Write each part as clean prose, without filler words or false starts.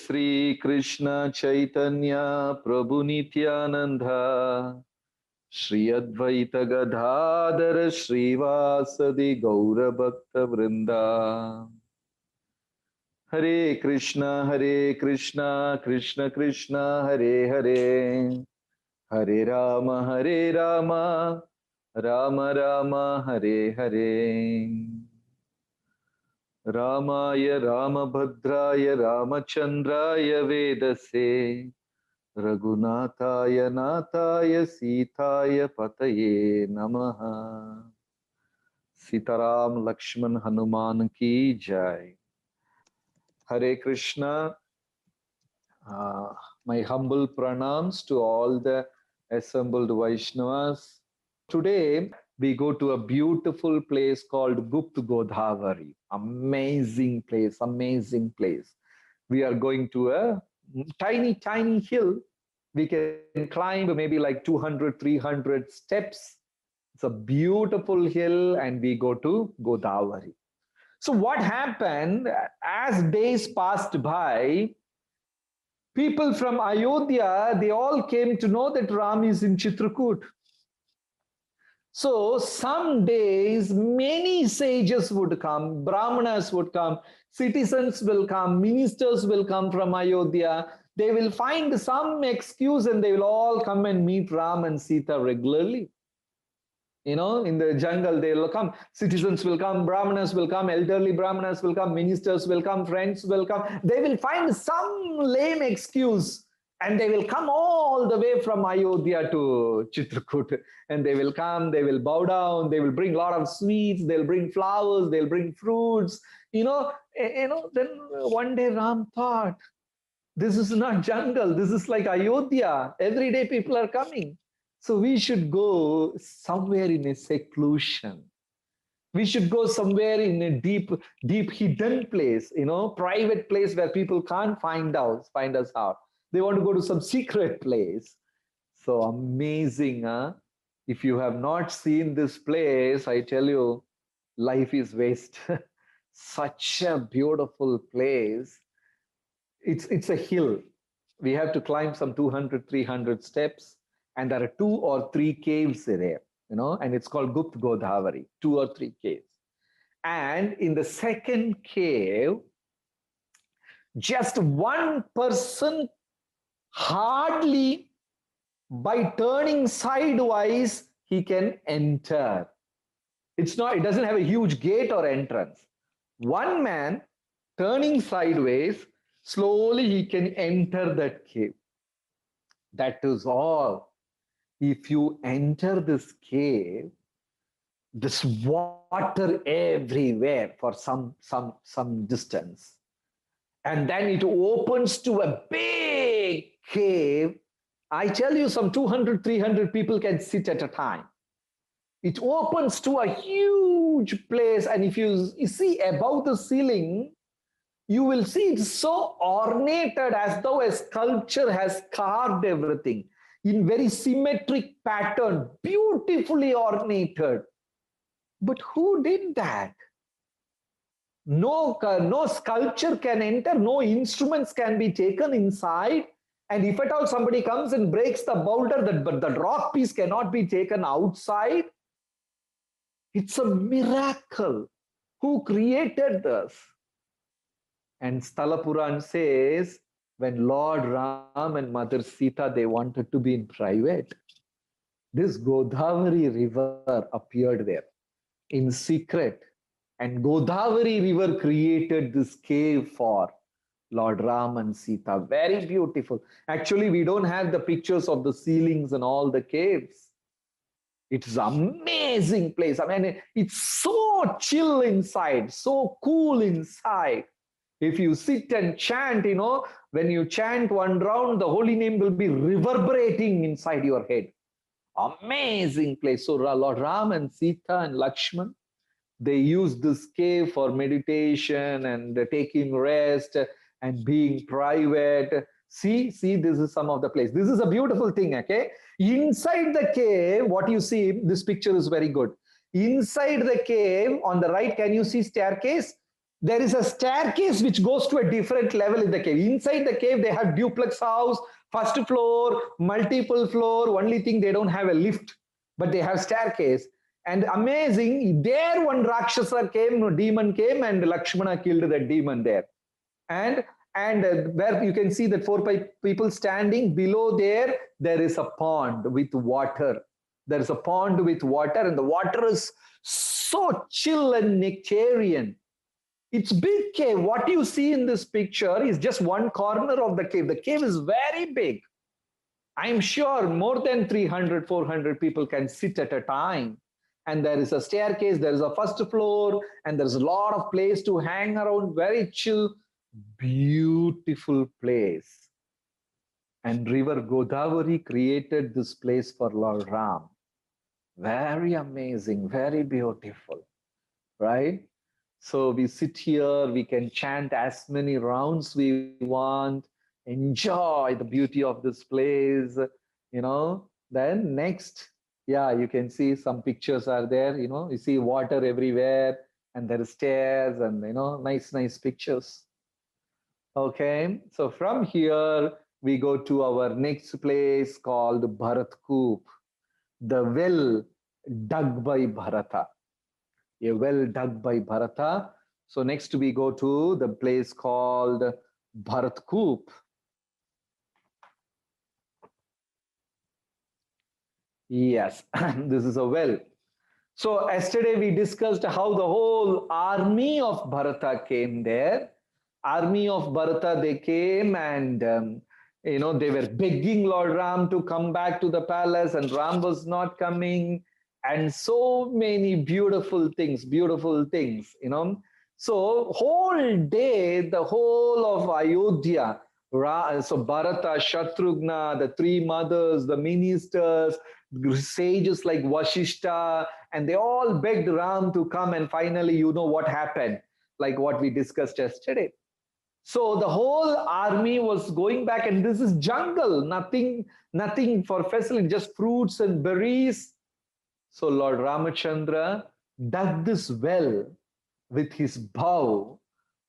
Sri Krishna Chaitanya Prabhu Nityananda Shri Advaita Gadadhara Srivasadi Gaura Bhakta Vrinda. Hare Krishna, Krishna Krishna, Hare Hare, Hare Rama, Rama Rama, Hare Hare. Ramaya Ramabhadraya Ramachandraya Vedase Raghunathaya Nathaya Sitaya Pataye Namaha. Sitaram Lakshman Hanuman Ki Jai. Hare Krishna. My humble pranams to all the assembled Vaishnavas. Today we go to a beautiful place called Gupt Godavari. Amazing place, amazing place. We are going to a tiny hill. We can climb maybe like 200, 300 steps. It's a beautiful hill and we go to Godavari. So what happened as days passed by, people from Ayodhya, they all came to know that Ram is in Chitrakoot. So some days, many sages would come, Brahmanas would come, citizens will come, ministers will come from Ayodhya. They will find some excuse and they will all come and meet Ram and Sita regularly. You know, in the jungle, they will come, citizens will come, Brahmanas will come, elderly Brahmanas will come, ministers will come, friends will come. They will find some lame excuse and they will come all the way from Ayodhya to Chitrakoot. And they will come, they will bow down, they will bring a lot of sweets, they'll bring flowers, they'll bring fruits. Then one day Ram thought, this is not jungle, this is like Ayodhya. Every day people are coming. So we should go somewhere in a seclusion. We should go somewhere in a deep hidden place, private place where people can't find us out. They want to go to some secret place. So amazing, huh? If you have not seen this place, I tell you, life is waste. Such a beautiful place. It's a hill. We have to climb some 200, 300 steps. And there are 2 or 3 caves there, and it's called Gupt Godavari, 2 or 3 caves. And in the second cave, just one person hardly by turning sidewise, he can enter. It doesn't have a huge gate or entrance. One man turning sideways, slowly he can enter that cave. That is all. If you enter this cave, this water everywhere for some distance. And then it opens to a big cave. I tell you, some 200, 300 people can sit at a time. It opens to a huge place. And if you see above the ceiling, you will see it's so ornated as though a sculpture has carved everything in very symmetric pattern, beautifully ornated. But who did that? No sculpture can enter, no instruments can be taken inside. And if at all somebody comes and breaks the boulder, but the rock piece cannot be taken outside. It's a miracle. Who created this? And Sthala Puran says, when Lord Ram and Mother Sita, they wanted to be in private, this Godavari river appeared there in secret. And Godavari river created this cave for Lord Ram and Sita. Very beautiful. Actually, we don't have the pictures of the ceilings and all the caves. It's an amazing place. I mean, it's so chill inside, so cool inside. If you sit and chant, when you chant one round, the holy name will be reverberating inside your head. Amazing place. So Lord Ram and Sita and Lakshman, they use this cave for meditation and taking rest and being private. See, this is some of the place. This is a beautiful thing, okay? Inside the cave, what you see, this picture is very good. Inside the cave, on the right, can you see staircase? There is a staircase which goes to a different level in the cave. Inside the cave, they have duplex house, first floor, multiple floor. Only thing, they don't have a lift, but they have staircase. And amazing, there one Rakshasa came, no demon came, and Lakshmana killed the demon there. And where you can see that 4 5 people standing below there is a pond with water. There is a pond with water, and the water is so chill and nectarian. It's big cave. What you see in this picture is just one corner of the cave. The cave is very big. I'm sure more than 300, 400 people can sit at a time. And there is a staircase, there is a first floor, and there's a lot of place to hang around. Very chill, beautiful place. And river Godavari created this place for Lord Ram. Very amazing, very beautiful, right? So we sit here, we can chant as many rounds we want, enjoy the beauty of this place, you know. Then next, yeah, you can see some pictures are there, you know, you see water everywhere, and there is stairs, and, you know, nice, nice pictures. Okay, so from here, we go to our next place called Bharatkoop, the well dug by Bharata. A well dug by Bharata. So next we go to the place called Bharatkoop. Yes, this is a well. So yesterday we discussed how the whole army of Bharata came there. Army of Bharata, they came, and you know, they were begging Lord Ram to come back to the palace, and Ram was not coming. And so many beautiful things, you know. So whole day, the whole of Ayodhya, so Bharata, Shatrughna, the 3 mothers, the ministers, sages like Vashishta, and they all begged Ram to come, and finally, you know what happened, like what we discussed yesterday. So the whole army was going back, and this is jungle, nothing for facility, just fruits and berries. So Lord Ramachandra dug this well with his bow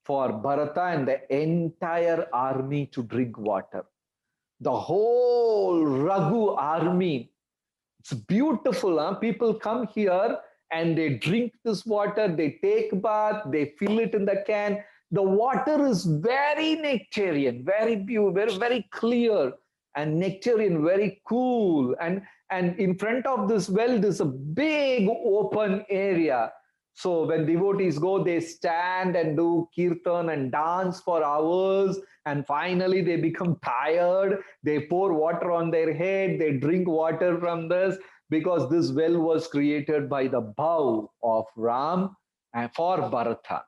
for Bharata and the entire army to drink water. The whole Raghu army, it's beautiful. Huh? People come here and they drink this water, they take bath, they fill it in the can. The water is very nectarian, very pure, very, very clear, and nectarian, very cool. And in front of this well, there's a big open area. So when devotees go, they stand and do kirtan and dance for hours. And finally, they become tired. They pour water on their head. They drink water from this, because this well was created by the bow of Ram and for Bharata.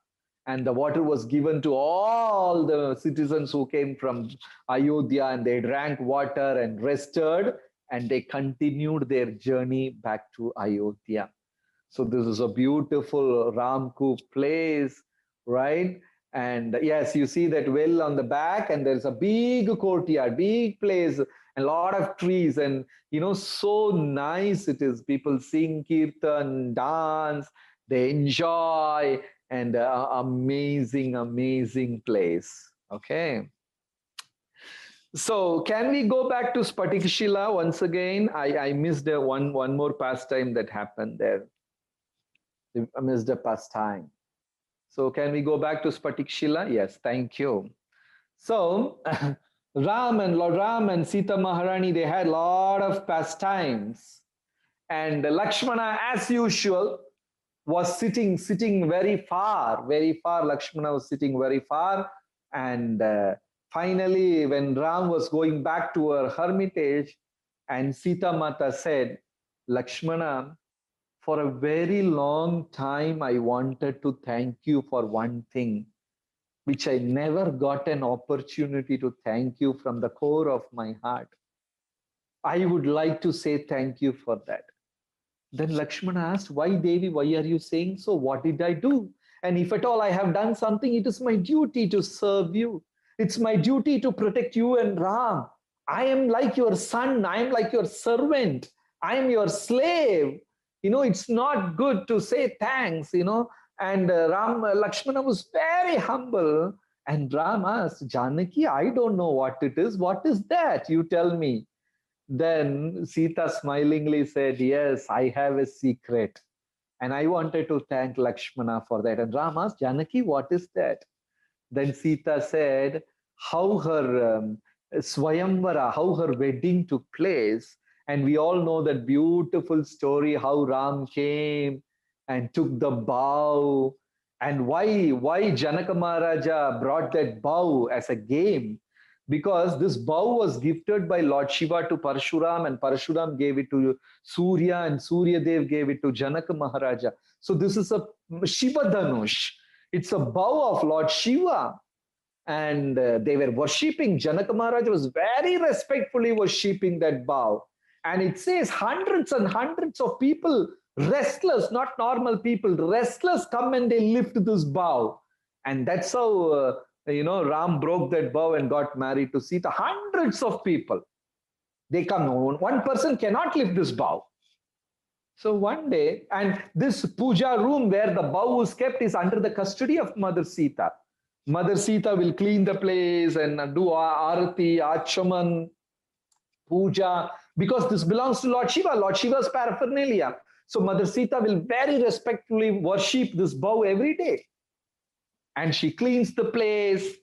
And the water was given to all the citizens who came from Ayodhya, and they drank water and rested, and they continued their journey back to Ayodhya. So this is a beautiful Ramkoop place, right? And yes, you see that well on the back, and there's a big courtyard, big place, a lot of trees, and you know, so nice it is. People sing kirtan, dance, they enjoy, and amazing, amazing place. Okay. So can we go back to Spatikshila once again? I missed one more pastime that happened there. I missed a pastime. So can we go back to Spatikshila? Yes, thank you. So Lord Ram and Sita Maharani, they had a lot of pastimes. And Lakshmana, as usual, was sitting very far, very far. Lakshmana was sitting very far. And finally, when Ram was going back to her hermitage, and Sita Mata said, Lakshmana, for a very long time, I wanted to thank you for one thing, which I never got an opportunity to thank you from the core of my heart. I would like to say thank you for that. Then Lakshmana asked, why Devi, why are you saying so? What did I do? And if at all I have done something, it is my duty to serve you. It's my duty to protect you and Ram. I am like your son. I am like your servant. I am your slave. You know, it's not good to say thanks, you know. And Lakshmana was very humble. And Ram asked, Janaki, I don't know what it is. What is that? You tell me. Then Sita smilingly said, yes, I have a secret. And I wanted to thank Lakshmana for that. And Ram asked, Janaki, what is that? Then Sita said how her Swayamvara, how her wedding took place. And we all know that beautiful story how Ram came and took the bow. And why Janaka Maharaja brought that bow as a game? Because this bow was gifted by Lord Shiva to Parshuram, and Parshuram gave it to Surya, and Surya Dev gave it to Janaka Maharaja. So this is a Shiva Dhanush. It's a bow of Lord Shiva. And they were worshipping. Janaka Maharaj was very respectfully worshipping that bow. And it says hundreds and hundreds of people, restless, not normal people, restless, come and they lift this bow. And that's how, Ram broke that bow and got married to Sita. Hundreds of people. They come. One person cannot lift this bow. So one day, and this puja room where the bow was kept is under the custody of Mother Sita. Mother Sita will clean the place and do arati, achaman, puja, because this belongs to Lord Shiva, Lord Shiva's paraphernalia. So Mother Sita will very respectfully worship this bow every day. And she cleans the place.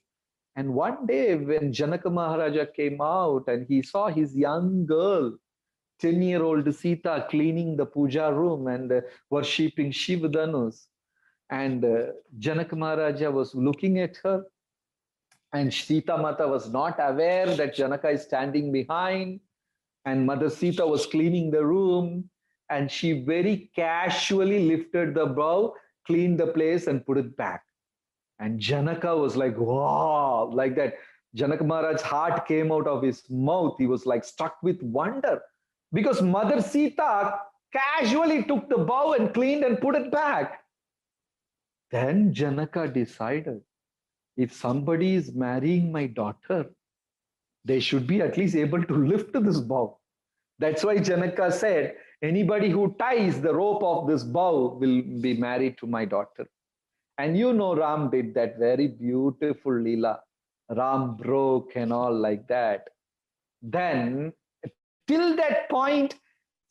And one day when Janaka Maharaja came out and he saw his young girl, 10-year-old Sita cleaning the puja room and worshipping Shiva Dhanus. And Janaka Maharaja was looking at her, and Sita Mata was not aware that Janaka is standing behind, and Mother Sita was cleaning the room, and she very casually lifted the bow, cleaned the place and put it back. And Janaka was like, wow, like that. Janaka Maharaj's heart came out of his mouth. He was like struck with wonder because Mother Sita casually took the bow and cleaned and put it back. Then Janaka decided, if somebody is marrying my daughter, they should be at least able to lift this bow. That's why Janaka said, anybody who ties the rope of this bow will be married to my daughter. And Ram did that very beautiful Leela. Ram broke and all like that. Then, till that point,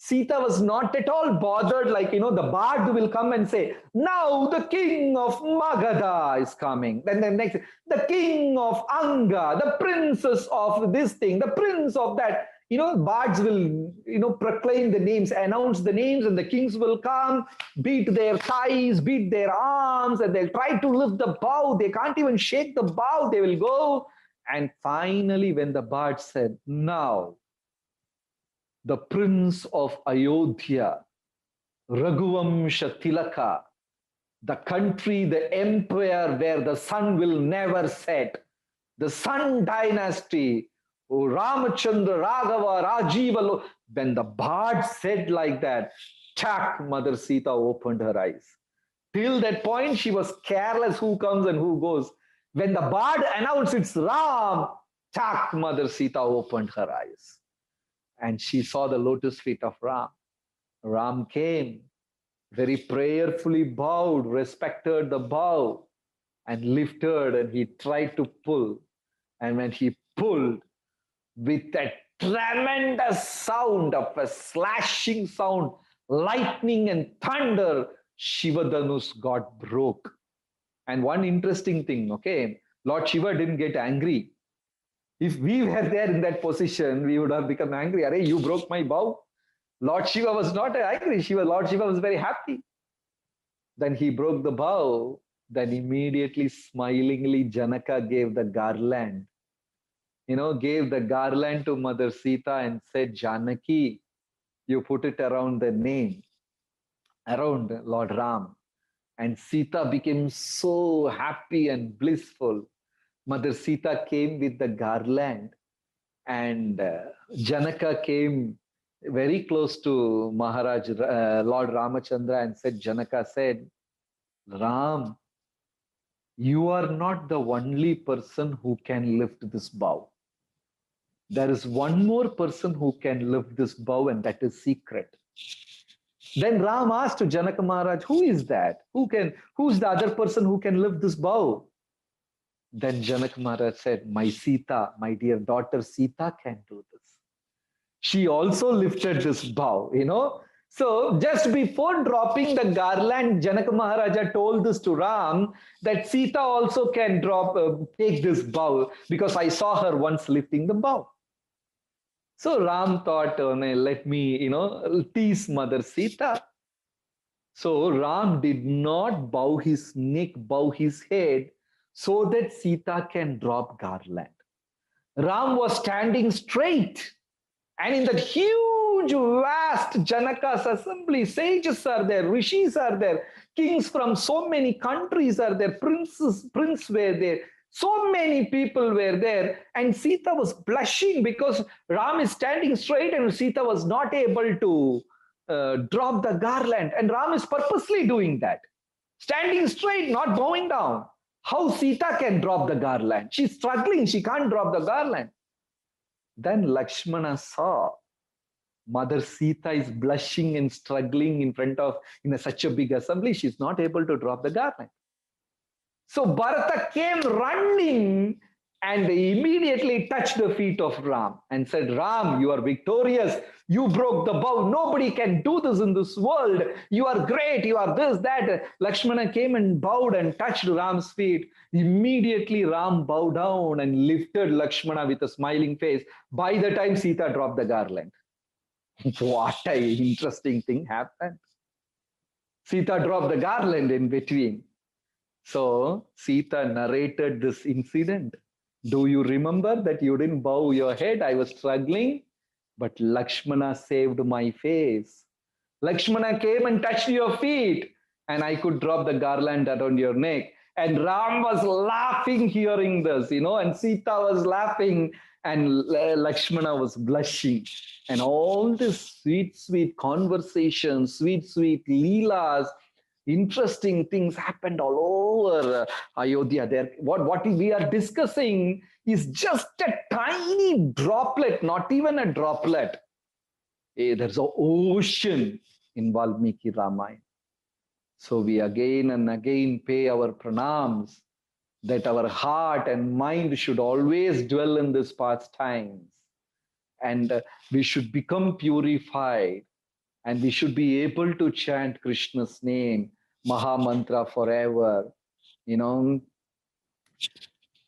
Sita was not at all bothered, like, the bard will come and say, now the king of Magadha is coming. Then the next, the king of Anga, the princess of this thing, the prince of that. Bards will, proclaim the names, announce the names, and the kings will come, beat their thighs, beat their arms, and they'll try to lift the bow. They can't even shake the bow. They will go. And finally, when the bard said, now, the prince of Ayodhya, Raghuvamsha Tilaka, the country, the empire where the sun will never set, the Sun dynasty, Ramachandra, Raghava, Rajiva. When the bard said like that, chak, Mother Sita opened her eyes. Till that point, she was careless who comes and who goes. When the bard announced it's Ram, chak, Mother Sita opened her eyes. And she saw the lotus feet of Ram. Ram came, very prayerfully bowed, respected the bow, and lifted, and he tried to pull. And when he pulled, with that tremendous sound of a slashing sound, lightning and thunder, Shiva Dhanus got broke. And one interesting thing, okay, Lord Shiva didn't get angry. If we were there in that position, we would have become angry. Arey, you broke my bow. Lord Shiva was not angry. Lord Shiva was very happy. Then he broke the bow. Then immediately, smilingly, Janaka gave the garland. Gave the garland to Mother Sita and said, Janaki, you put it around the name, around Lord Ram. And Sita became so happy and blissful. Mother Sita came with the garland, and Janaka came very close to Maharaj, Lord Ramachandra, and said, Janaka said, Ram, you are not the only person who can lift this bow. There is one more person who can lift this bow, and that is secret. Then Ram asked to Janaka Maharaj, who is that? Who's the other person who can lift this bow? Then Janaka Maharaj said, my Sita, my dear daughter Sita can do this. She also lifted this bow, So just before dropping the garland, Janaka Maharaja told this to Ram that Sita also can take this bow because I saw her once lifting the bow. So Ram thought, oh, let me, tease Mother Sita. So Ram did not bow his neck, bow his head so that Sita can drop garland. Ram was standing straight. And in that huge, vast Janaka's assembly, sages are there, rishis are there, kings from so many countries are there, princes were there, so many people were there. And Sita was blushing because Ram is standing straight and Sita was not able to drop the garland. And Ram is purposely doing that. Standing straight, not bowing down. How Sita can drop the garland? She's struggling, she can't drop the garland. Then Lakshmana saw Mother Sita is blushing and struggling in such a big assembly. She's not able to drop the garland. So Bharata came running and immediately touched the feet of Ram and said, Ram, you are victorious. You broke the bow. Nobody can do this in this world. You are great. You are this, that. Lakshmana came and bowed and touched Ram's feet. Immediately Ram bowed down and lifted Lakshmana with a smiling face. By the time Sita dropped the garland. What an interesting thing happened. Sita dropped the garland in between. So Sita narrated this incident. Do you remember that you didn't bow your head? I was struggling, but Lakshmana saved my face. Lakshmana came and touched your feet, and I could drop the garland around your neck. And Ram was laughing hearing this, and Sita was laughing, and Lakshmana was blushing. And all this sweet, sweet conversations, sweet, sweet leelas, interesting things happened all over Ayodhya. There, what we are discussing is just a tiny droplet, not even a droplet. There's an ocean in Valmiki Ramayana. So we again and again pay our pranams that our heart and mind should always dwell in these pastimes. And we should become purified. And we should be able to chant Krishna's name, Maha Mantra forever.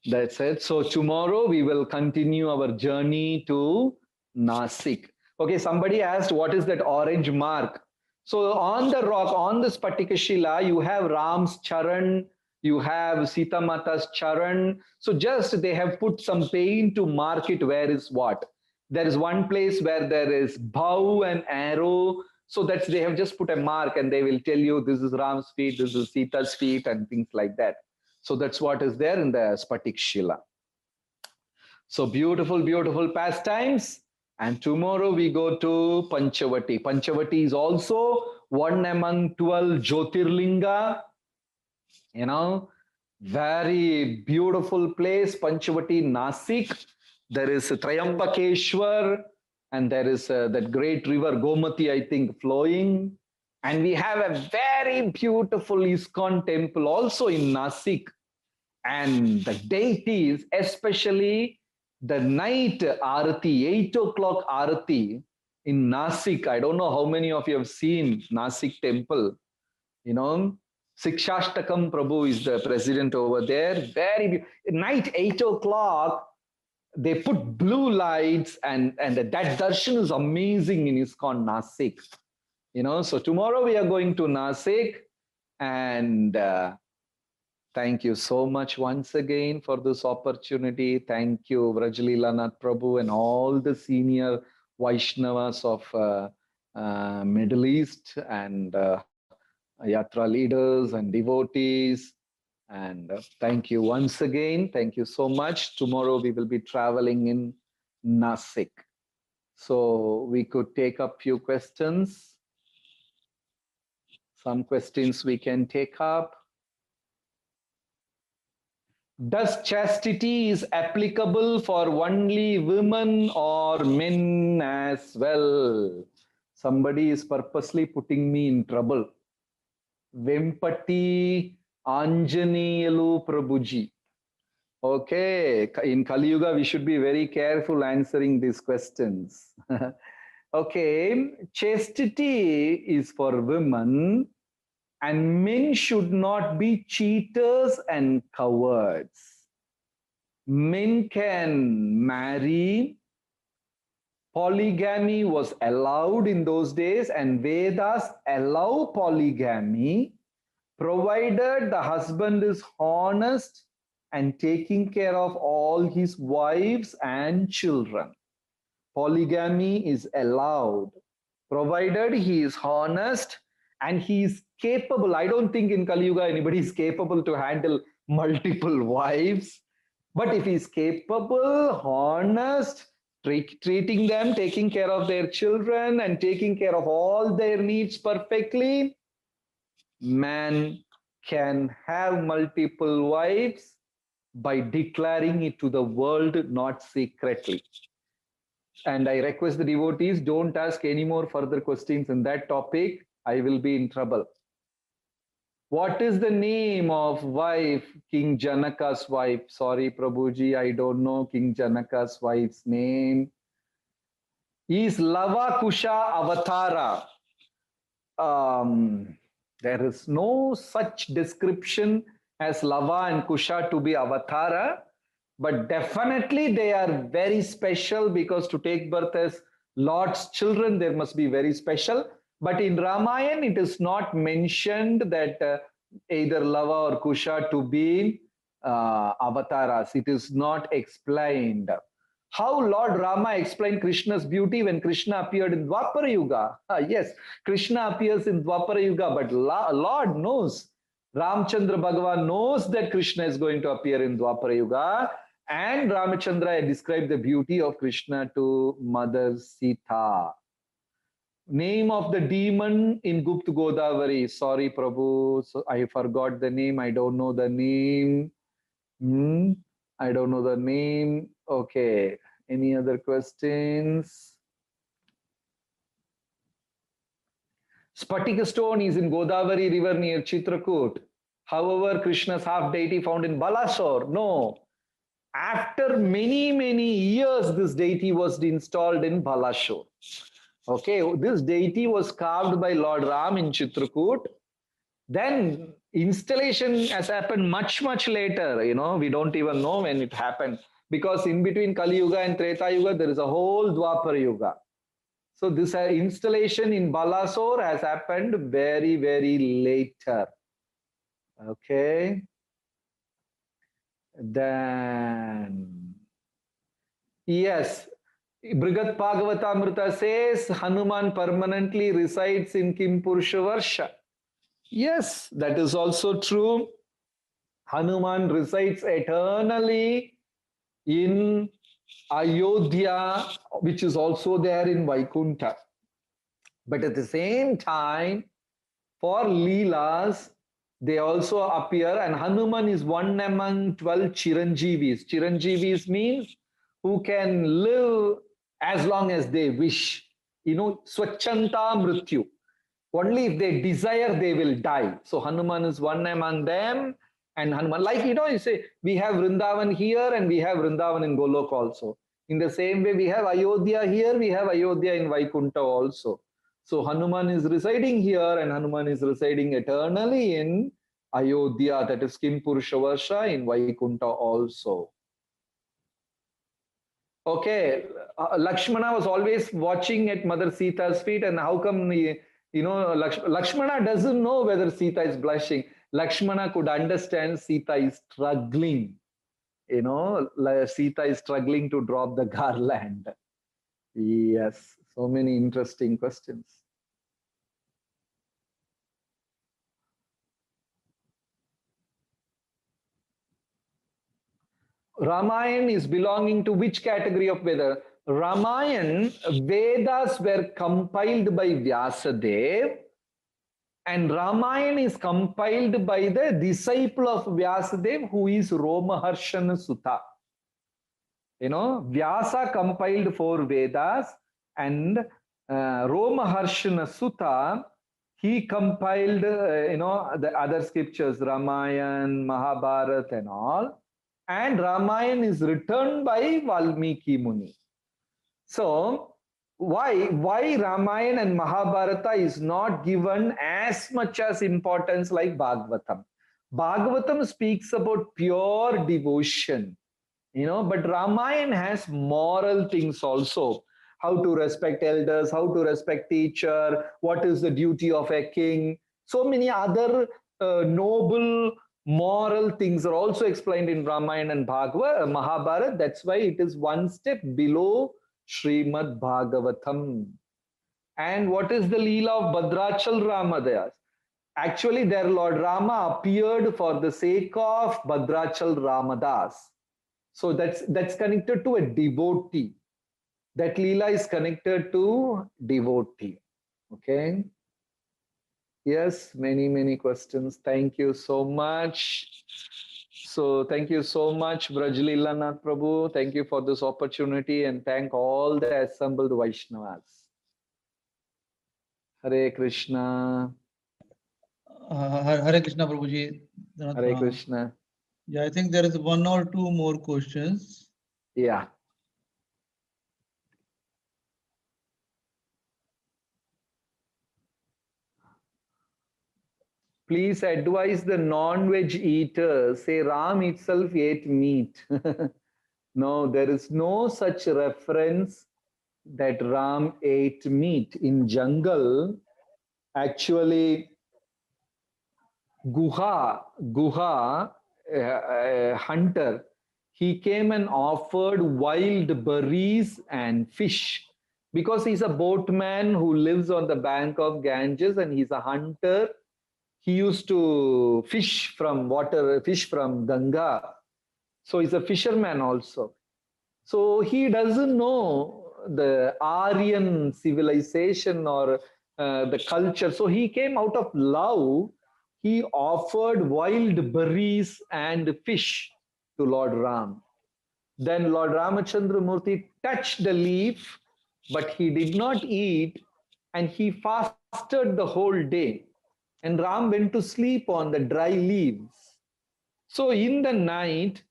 That's it. So tomorrow we will continue our journey to Nasik. Okay, somebody asked, what is that orange mark? So on the rock, on this Spatika Shila, you have Ram's charan, you have Sita Mata's charan. So just they have put some paint to mark it where is what. There is one place where there is bow and arrow. So that's they have just put a mark and they will tell you this is Ram's feet, this is Sita's feet and things like that. So that's what is there in the Spatik Shila. So beautiful, beautiful pastimes. And tomorrow we go to Panchavati. Panchavati is also one among 12 Jyotirlinga. Very beautiful place, Panchavati, Nasik. There is Trayambakeshwar, and there is that great river Gomati, I think, flowing. And we have a very beautiful Iskcon temple also in Nasik. And the deities, especially the night Arati, 8 o'clock Arati in Nasik. I don't know how many of you have seen Nasik temple. Sikshashtakam Prabhu is the president over there. Very night 8 o'clock. They put blue lights and that darshan is amazing in Iskcon Nasik. So tomorrow we are going to Nasik and thank you so much once again for this opportunity. Thank you Vrajlila Nath Prabhu and all the senior Vaishnavas of Middle East and Yatra leaders and devotees. And thank you once again. Thank you so much. Tomorrow we will be traveling in Nasik. So we could take up few questions. Some questions we can take up. Does chastity is applicable for only women or men as well? Somebody is purposely putting me in trouble. Vempati Anjaneyalu Prabhuji. Okay, in Kali Yuga, we should be very careful answering these questions. Okay, chastity is for women, and men should not be cheaters and cowards. Men can marry. Polygamy was allowed in those days, and Vedas allow polygamy provided the husband is honest and taking care of all his wives and children. Polygamy is allowed provided he is honest and he is capable. I don't think in Kali Yuga anybody is capable to handle multiple wives. But if he is capable, honest, treating them, taking care of their children, and taking care of all their needs perfectly, man can have multiple wives by declaring it to the world, not secretly. And I request the devotees, don't ask any more further questions in that topic. I will be in trouble. What is the name of wife, King Janaka's wife? Sorry, Prabhuji, I don't know King Janaka's wife's name. Is Lava Kusha Avatara? There is no such description as Lava and Kusha to be Avatara, but definitely they are very special because to take birth as Lord's children, there must be very special. But in Ramayana, it is not mentioned that either Lava or Kusha to be avatars. It is not explained. How Lord Rama explained Krishna's beauty when Krishna appeared in Dwapara Yuga. Yes, Krishna appears in Dwapara Yuga, but Lord knows, Ramchandra Bhagavan knows that Krishna is going to appear in Dwapara Yuga, and Ramachandra described the beauty of Krishna to Mother Sita. Name of the demon in Gupt Godavari. Sorry, Prabhu, so I forgot the name. I don't know the name. I don't know the name. Okay. Any other questions? Spatika stone is in Godavari river near Chitrakoot. However, Krishna's half deity found in Balasore. No. After many, many years, this deity was installed in Balasore. Okay, this deity was carved by Lord Ram in Chitrakoot. Then installation has happened much, much later. You know, we don't even know when it happened because in between Kali Yuga and Treta Yuga, there is a whole Dwapara Yuga. So this installation in Balasore has happened very, very later. Okay. Then, yes, Brigat Bhagavatamrita says Hanuman permanently resides in Kimpurusha. Yes, that is also true. Hanuman resides eternally in Ayodhya, which is also there in Vaikuntha. But at the same time, for Leelas, they also appear, and Hanuman is one among 12 Chiranjeevis. Chiranjeevis means who can live as long as they wish. You know, Swachanta Mrityu. Only if they desire, they will die. So Hanuman is one among them. And Hanuman, like, you know, you say, we have Vrindavan here and we have Vrindavan in Golok also. In the same way, we have Ayodhya here, we have Ayodhya in Vaikuntha also. So Hanuman is residing here and Hanuman is residing eternally in Ayodhya, that is Kimpurusha in Vaikuntha also. Okay, Lakshmana was always watching at Mother Sita's feet, and how come, you know, Lakshmana doesn't know whether Sita is blushing. Lakshmana could understand Sita is struggling. You know, Sita is struggling to drop the garland. Yes, so many interesting questions. Ramayana is belonging to which category of Veda? Ramayana, Vedas were compiled by Vyasadeva, and Ramayana is compiled by the disciple of Vyasadeva, who is Romaharshana Sutta. You know, Vyasa compiled 4 Vedas, and Romaharshana Sutta, he compiled, the other scriptures, Ramayana, Mahabharata and all. And Ramayana is written by Valmiki Muni. So, why Ramayana and Mahabharata is not given as much as importance like Bhagavatam? Bhagavatam speaks about pure devotion, but Ramayana has moral things also. How to respect elders, how to respect teacher, what is the duty of a king. So many other noble moral things are also explained in Ramayana and Mahabharata. That's why it is one step below Srimad Bhagavatam. And what is the Leela of Bhadrachal Ramadayas? Actually, their Lord Rama appeared for the sake of Bhadrachal Ramadas. So that's connected to a devotee. That Leela is connected to devotee. Okay. Yes, many questions. Thank you so much. So thank you so much, Brajlila Nath Prabhu. Thank you for this opportunity and thank all the assembled Vaishnavas. Hare Krishna. Hare Krishna, Prabhuji. Hare Krishna. Yeah, I think there is one or two more questions. Yeah. Please advise the non-veg eaters. Say Ram itself ate meat. No, there is no such reference that Ram ate meat. In jungle, actually, Guha, a hunter, he came and offered wild berries and fish because he's a boatman who lives on the bank of Ganges and he's a hunter. He used to fish from water, fish from Ganga. So he's a fisherman also. So he doesn't know the Aryan civilization or the culture. So he came out of love. He offered wild berries and fish to Lord Ram. Then Lord Ramachandra Murthy touched the leaf, but he did not eat and he fasted the whole day. And Ram went to sleep on the dry leaves. So in the night,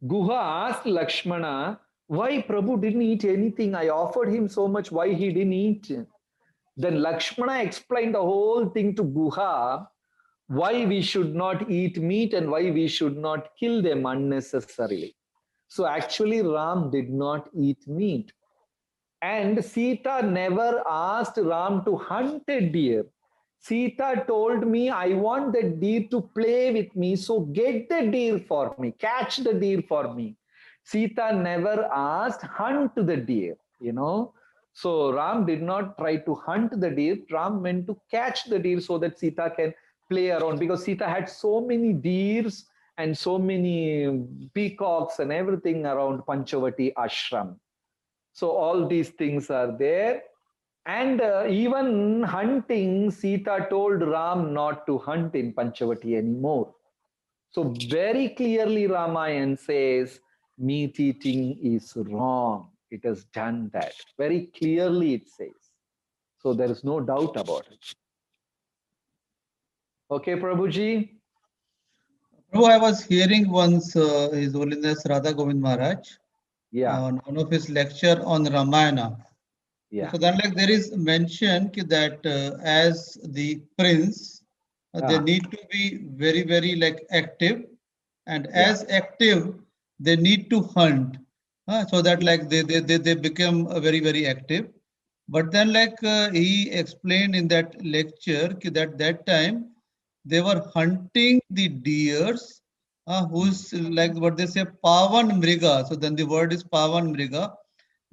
Guha asked Lakshmana, why Prabhu didn't eat anything? I offered him so much, why he didn't eat? Then Lakshmana explained the whole thing to Guha, why we should not eat meat and why we should not kill them unnecessarily. So actually Ram did not eat meat. And Sita never asked Ram to hunt a deer. Sita told me, I want the deer to play with me, so get the deer for me, catch the deer for me. Sita never asked, hunt the deer. So Ram did not try to hunt the deer. Ram meant to catch the deer so that Sita can play around because Sita had so many deers and so many peacocks and everything around Panchavati ashram. So all these things are there. And even hunting, Sita told Ram not to hunt in Panchavati anymore. So very clearly Ramayana says meat eating is wrong. It has done that. Very clearly it says. So there is no doubt about it. Okay, Prabhuji? Prabhu, I was hearing once His Holiness Radha Govind Maharaj on one of his lecture on Ramayana. Yeah. So then like there is mention that as the prince, they need to be very like active, and as active, they need to hunt. So that like they become very active. But then like he explained in that lecture that time they were hunting the deers who's like what they say pavan mriga. So then the word is pavan mriga,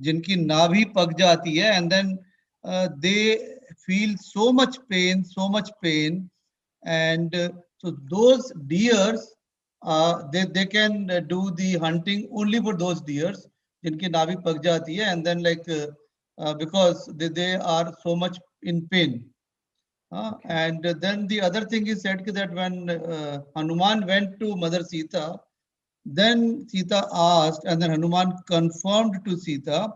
जिनकी नाभि पक जाती है, and then they feel so much pain, and so those deers they can do the hunting only for those deers जिनकी नाभि पक जाती है, and then like because they are so much in pain. And then the other thing is said that when Hanuman went to Mother Sita, then Sita asked, and then Hanuman confirmed to Sita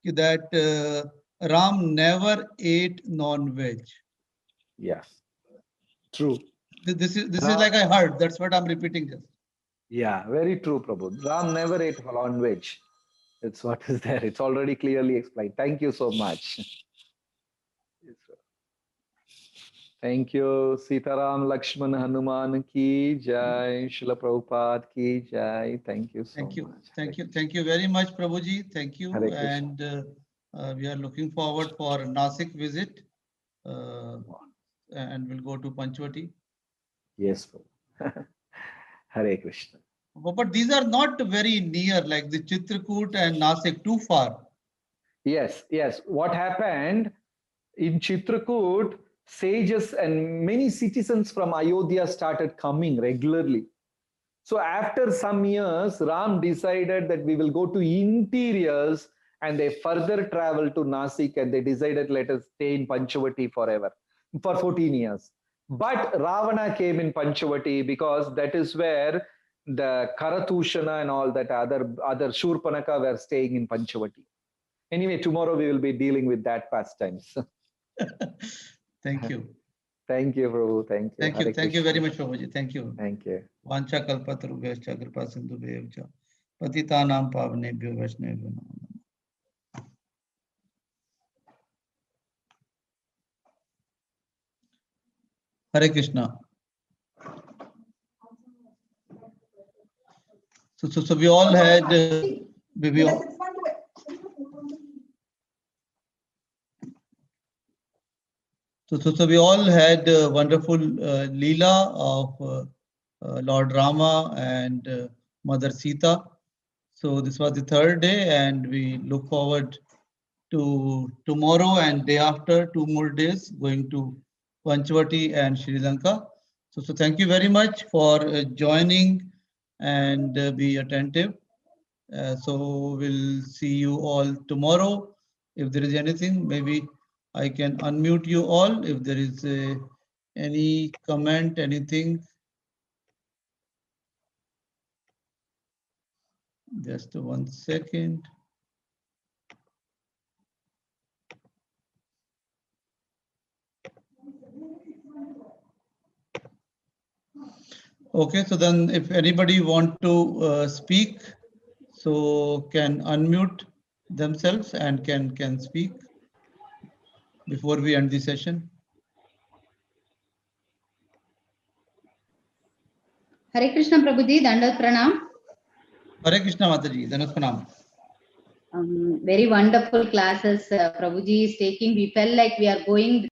that Ram never ate non-veg. Yes, true. This is Ram, like I heard. That's what I'm repeating just. yeah, very true, Prabhu. Ram never ate non-veg. It's what is there. It's already clearly explained. Thank you so much. Yes, sir. Thank you. Sitaram Lakshman Hanuman ki jai. Srila Prabhupada ki jai. Thank you so Thank you. much. Thank you very much, Prabhuji. Thank you. Hare Krishna. And we are looking forward for Nasik visit. And we'll go to Panchvati. Yes, Prabhu. Hare Krishna. But these are not very near, like the Chitrakoot and Nasik, too far. Yes, yes. What happened in Chitrakoot, sages and many citizens from Ayodhya started coming regularly. So after some years, Ram decided that we will go to interiors, and they further traveled to Nasik, and they decided let us stay in Panchavati forever, for 14 years. But Ravana came in Panchavati because that is where the Karatushana and all that other Shurpanaka were staying in Panchavati. Anyway, tomorrow we will be dealing with that pastimes. Thank you. Thank you, Prabhu. Thank you. Thank you. Hare Thank you Krishna. very much, Prabhuji. Thank you. Thank you. Vancha kalpatarubhyascha kripa sindhubhyascha patitanam pavanebhyo vaishnavibhyo namo namaha. Hare Krishna. So we all had we all, so we all had wonderful Leela of Lord Rama and Mother Sita. So this was the third day, and we look forward to tomorrow and day after, 2 more days, going to Panchavati and Sri Lanka. So thank you very much for joining and be attentive. So we'll see you all tomorrow. If there is anything, maybe I can unmute you all. If there is any comment, anything. Just 1 second. Okay, so then if anybody want to speak, so can unmute themselves and can speak before we end the session. Hare Krishna Prabhuji, Dandat Pranam. Hare Krishna Mataji, Dandat Pranam. Very wonderful classes Prabhuji is taking. We felt like we are going